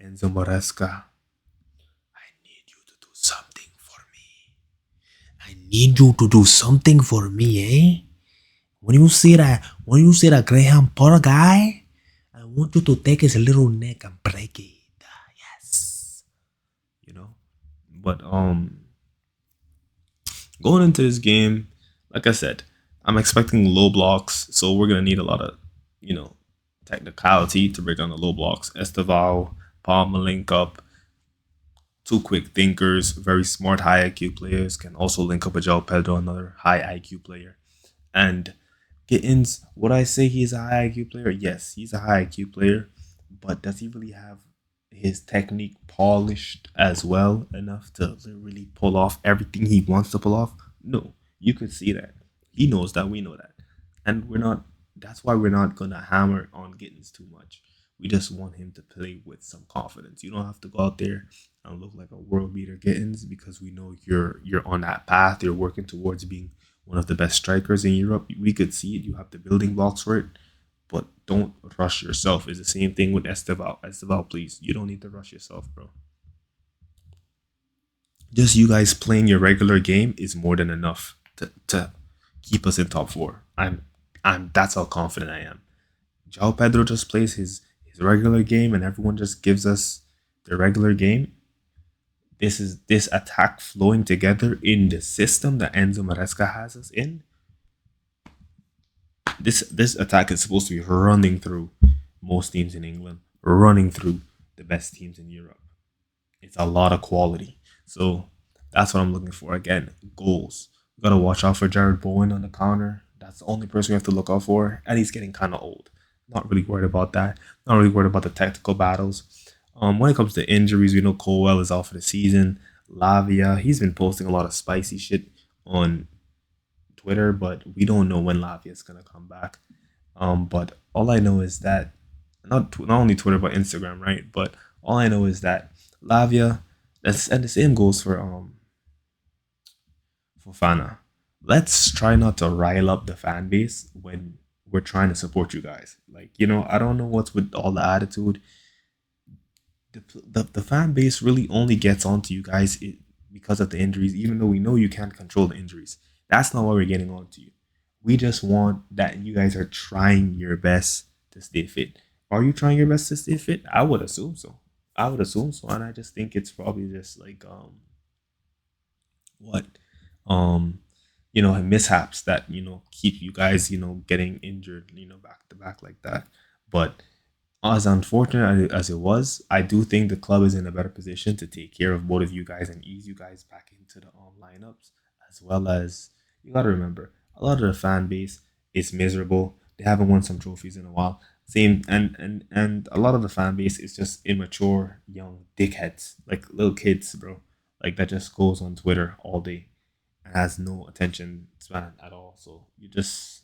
Enzo Maresca, I need you to do something for me. I need you to do something for me, eh? When you see that Graham Potter guy, I want you to take his little neck and break it. Yes. You know? But going into this game, like I said, I'm expecting low blocks, so we're gonna need a lot of, technicality to break down the low blocks. Esteval, Palma link up, two quick thinkers, very smart high IQ players can also link up with João Pedro, another high IQ player. And Gittins, would I say he's a high IQ player? Yes, he's a high IQ player, but does he really have his technique polished as well enough to really pull off everything he wants to pull off? No, you could see that. He knows that. We know that, and we're not. That's why we're not gonna hammer on Gittins too much. We just want him to play with some confidence. You don't have to go out there and look like a world beater Gittins because we know you're on that path. You're working towards being one of the best strikers in Europe. We could see it. You have the building blocks for it, but don't rush yourself. It's the same thing with Esteval. Esteval, please, you don't need to rush yourself, bro. Just you guys playing your regular game is more than enough to keep us in top four. I'm that's how confident I am. João Pedro just plays his regular game and everyone just gives us the regular game. This attack flowing together in the system that Enzo Maresca has us in. This attack is supposed to be running through most teams in England, running through the best teams in Europe. It's a lot of quality. So that's what I'm looking for. Again, goals. We gotta watch out for Jared Bowen on the counter. That's the only person we have to look out for. And he's getting kind of old. Not really worried about that. Not really worried about the tactical battles. When it comes to injuries, we know Colwell is out for the season. Lavia, he's been posting a lot of spicy shit on Twitter, but we don't know when Lavia is gonna come back. But all I know is that not only Twitter but Instagram, right? But all I know is that Lavia, and the same goes for Fofana. Let's try not to rile up the fan base when we're trying to support you guys. Like, I don't know what's with all the attitude. The fan base really only gets onto you guys because of the injuries, even though we know you can't control the injuries. That's not why we're getting onto you. We just want that you guys are trying your best to stay fit. Are you trying your best to stay fit? I would assume so. And I just think it's probably just like what mishaps that keep you guys getting injured back to back like that. But as unfortunate as it was, I do think the club is in a better position to take care of both of you guys and ease you guys back into the lineups, as well as you got to remember a lot of the fan base is miserable. They haven't won some trophies in a while. Same and a lot of the fan base is just immature young dickheads, like little kids, bro. Like that just goes on Twitter all day and has no attention span at all. So you just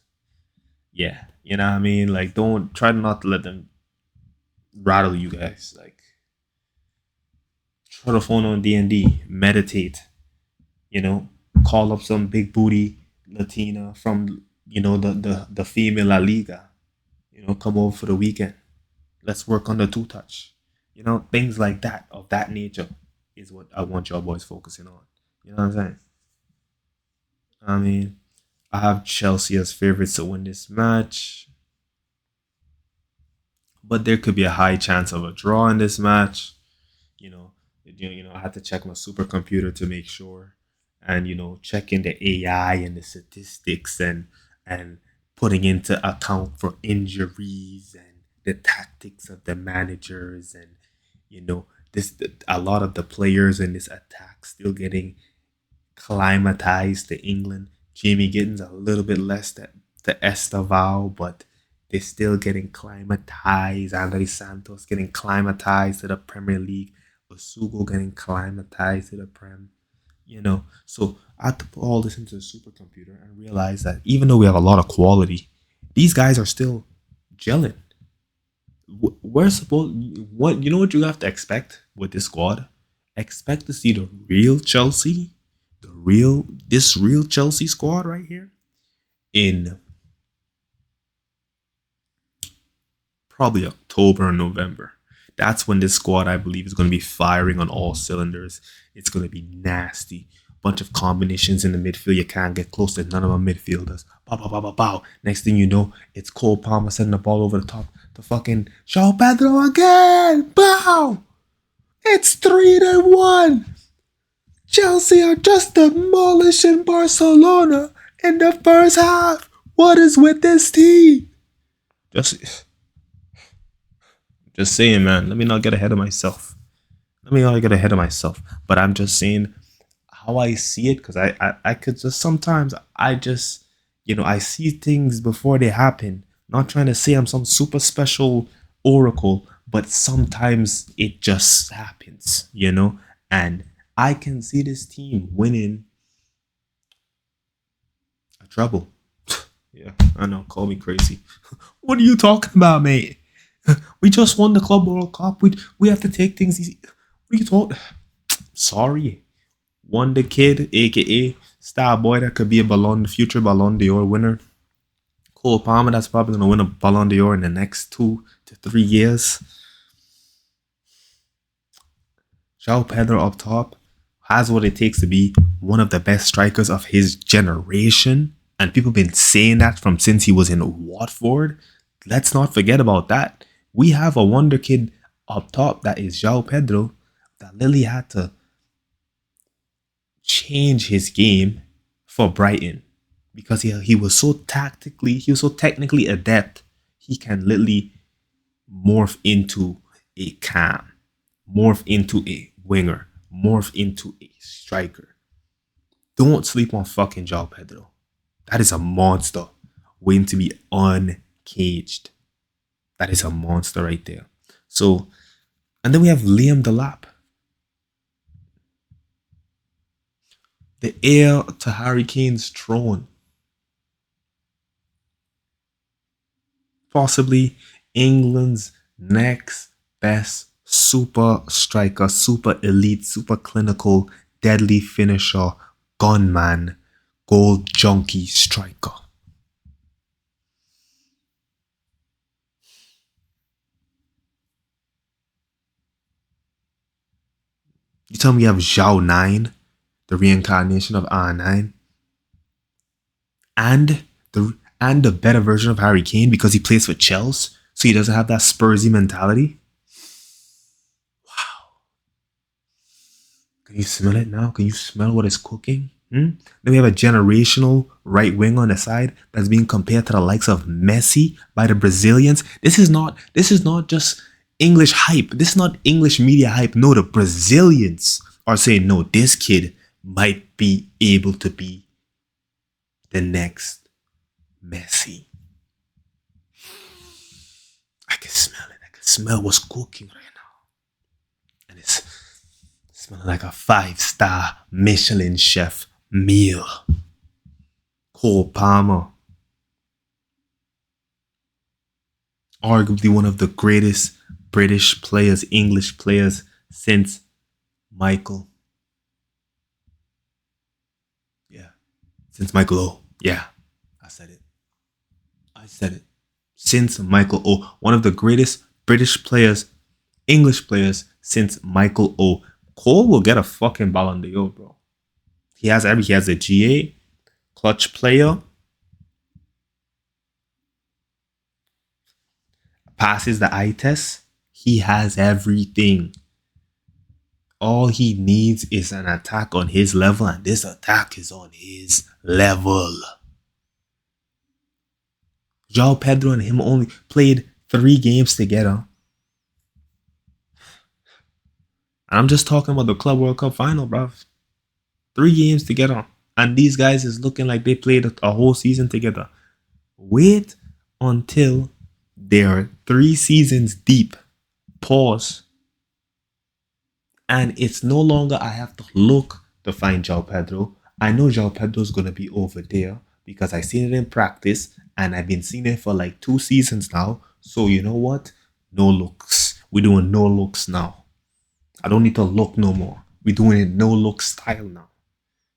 yeah, you know what I mean? Like don't try not to let them rattle you guys. Like try to phone on D&D, meditate, call up some big booty Latina from the female La Liga, come over for the weekend. Let's work on the two touch. Things like that of that nature is what I want y'all boys focusing on. You know what I'm saying? I mean, I have Chelsea as favorites to win this match, but there could be a high chance of a draw in this match. I had to check my supercomputer to make sure, and checking the AI and the statistics and putting into account for injuries and the tactics of the managers and this a lot of the players in this attack still getting climatized to England. Jamie Gittins a little bit less to Esteval, but they're still getting climatized. Andre Santos getting climatized to the Premier League. Osugo getting climatized to the Prem. So I had to put all this into the supercomputer and realize that even though we have a lot of quality, these guys are still gelling. We're supposed what what you have to expect with this squad. Expect to see the real Chelsea, this real Chelsea squad right here in probably October or November. That's when this squad, I believe, is going to be firing on all cylinders. It's going to be nasty. Bunch of combinations in the midfield. You can't get close to none of our midfielders. Bow, bow, bow, bow, bow. Next thing you know, it's Cole Palmer sending the ball over the top to fucking João Pedro again. Bow! It's 3-1. Chelsea are just demolishing Barcelona in the first half. What is with this team? Just saying, man. Let me not get ahead of myself. But I'm just saying how I see it, because I could just sometimes I see things before they happen. Not trying to say I'm some super special oracle, but sometimes it just happens, and I can see this team winning a treble. Yeah, I know, call me crazy. What are you talking about, mate? We just won the Club World Cup. We have to take things easy. What are you talking? Sorry. Wonder Kid, aka star boy that could be a future Ballon d'Or winner. Cole Palmer, that's probably going to win a Ballon d'Or in the next 2 to 3 years. João Pedro up top has what it takes to be one of the best strikers of his generation. And people have been saying that from since he was in Watford. Let's not forget about that. We have a wonder kid up top that is João Pedro that Lily had to change his game for Brighton, because he was so technically adept. He can literally morph into a cam, morph into a winger, morph into a striker. Don't sleep on fucking João Pedro. That is a monster waiting to be uncaged. That is a monster right there. So, and then we have Liam Delap, the heir to Harry Kane's throne. Possibly England's next best super striker, super elite, super clinical, deadly finisher, gunman, goal junkie striker. You tell me you have Zhao 9, the reincarnation of R9, and the better version of Harry Kane because he plays for Chelsea, so he doesn't have that Spursy mentality. Wow. Can you smell it now? Can you smell what is cooking? Then we have a generational right wing on the side that's being compared to the likes of Messi by the Brazilians. This is not just English hype. This is not English media hype. No, the Brazilians are saying, no, this kid might be able to be the next Messi. I can smell it. I can smell what's cooking right now. And it's smelling like a 5-star Michelin chef meal. Cole Palmer, arguably one of the greatest British players, English players since Michael. Yeah. Since Michael O. Yeah. I said it. Since Michael O. One of the greatest British players, English players since Michael O. Cole will get a fucking Ballon d'Or, bro. He has a GA, clutch player, passes the eye test. He has everything. All he needs is an attack on his level, and this attack is on his level. João Pedro and him only played 3 games together. I'm just talking about the Club World Cup final, bruv. 3 games together. And these guys is looking like they played a whole season together. Wait until they're 3 seasons deep. Pause. And it's no longer I have to look to find João Pedro. I know João Pedro's going to be over there because I've seen it in practice and I've been seeing it for like 2 seasons now. So you know what? No looks. We're doing no looks now. I don't need to look no more. We're doing it no look style now.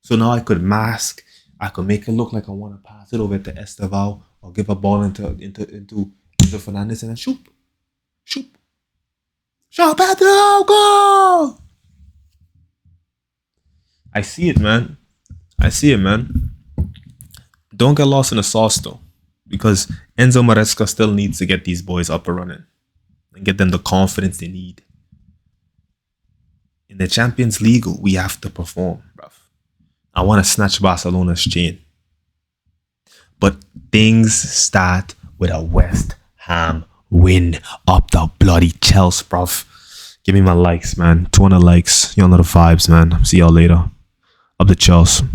So now I could mask. I could make it look like I want to pass it over to Esteval or give a ball into Fernandes and then shoot. João Pedro, goal! I see it, man. Don't get lost in the sauce, though. Because Enzo Maresca still needs to get these boys up and running. And get them the confidence they need. In the Champions League, we have to perform, bruv. I want to snatch Barcelona's chain. But things start with a West Ham win up the bloody Chelsea, bruv. Give me my likes, man. 200 likes. Y'all know the vibes, man. See y'all later. Up the Chelsea.